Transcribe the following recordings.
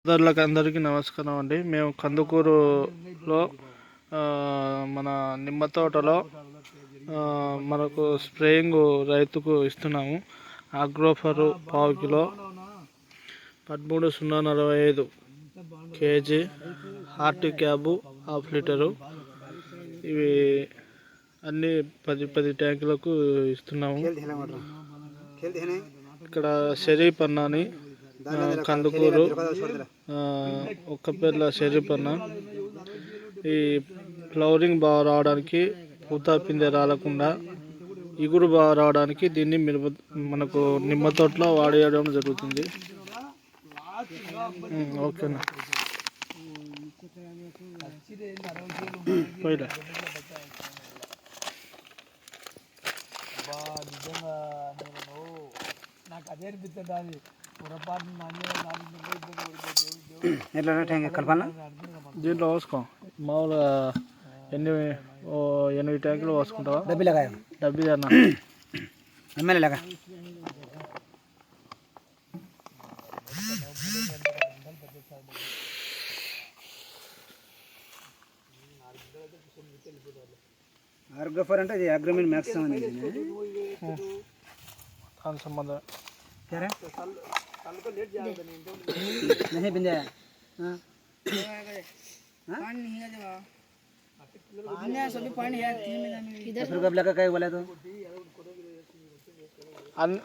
సోదరులకు అందరికీ నమస్కారం అండి. మేము కందుకూరులో మన నిమ్మ తోటలో మనకు స్ప్రేయింగ్ రైతుకు ఇస్తున్నాము. అగ్రోఫర్ 1/2 kilo 13,045 kg, hearty cab 1/2 litre, ఇవి అన్నీ 10 ట్యాంకులకు ఇస్తున్నాము. ఇక్కడ షరీఫ్ అన్నాని కందుకూరు ఒక్కపేర్ల షరీఫ్ అన్న. ఈ ఫ్లవరింగ్ బాగా రావడానికి, పూత పిందె రాలకుండా, ఇగురు బాగా రావడానికి దీన్ని మనకు నిమ్మ తోటలో వాడేయడం జరుగుతుంది. ఓకేనా పోయిరా. నాకు అదే అనిపిస్తుంది. దీంట్లో పోసుకో మామూలుగా 8 ట్యాంకులు పోసుకుంటావా? డబ్బీ అన్న ఎమ్మెల్యేలాగా आर्गोफर అంటే ఇది అగ్రోమిన్ మ్యాక్స్ సంబంధం क्या है नहीं बिंदे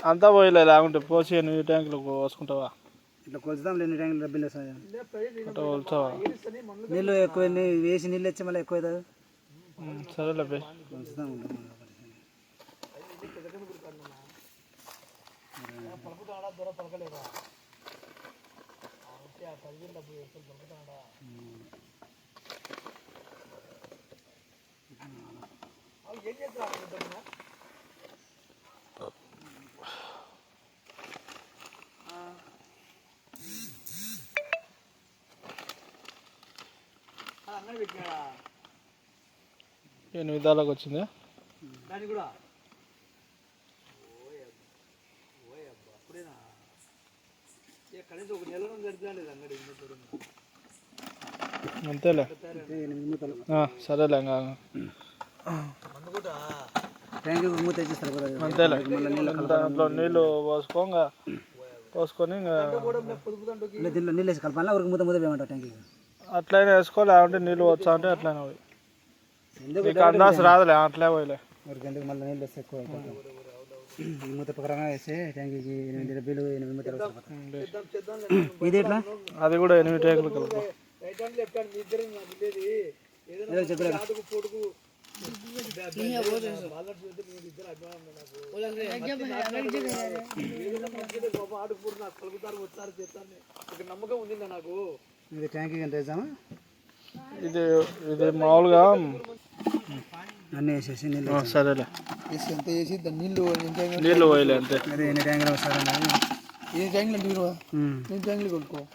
అంతా పోయలే లేకుంటే పోసి 8 ట్యాంకులు పోసుకుంటావా? ఇట్లా కొలుస్తాం. 2 ట్యాంకులు డబ్బులు కొలుస్తావా? నీళ్ళు ఎక్కువ వేసి నీళ్ళు వచ్చి మళ్ళీ ఎక్కువ అవుతుంది. సరేలే కొలుస్తాం. ఎన్ని విధాలకు వచ్చిందా? అంతేలే, సరేలే. అంతేలే, దాంట్లో నీళ్ళు పోసుకొని నీళ్ళు వేసి కలపాలి. ఒక మూత మూత వేయమంటారు ట్యాంక్. అట్లయినా వేసుకో, లేకుంటే నీళ్ళు వచ్చా అంటే అట్లయినా పోయి. అందాజు రాదులే, అట్లే పోయిలే. ఒక గంటకి మళ్ళీ నీళ్ళు వస్తే ఎక్కువ మూత ప్రకారంగా వేస్తే ట్యాంకీకి 8 డబ్బీలు 8 మూతలు. ఇది ఎట్లా? అది కూడా 8 ట్యాంకులు కలుపు. ఇది ట్యాంకీ ఎంత వేసామా? ఇది మామూలుగా అన్నీ వేసేసి నీళ్ళు. సరేలే, ఎంత వేసి నీళ్ళు పోయలే అంతే. అదే 8 ట్యాంకులు వస్తారన్నది. 8 ట్యాంకులు అంటే 20 ట్యాంకులు కొనుక్కో.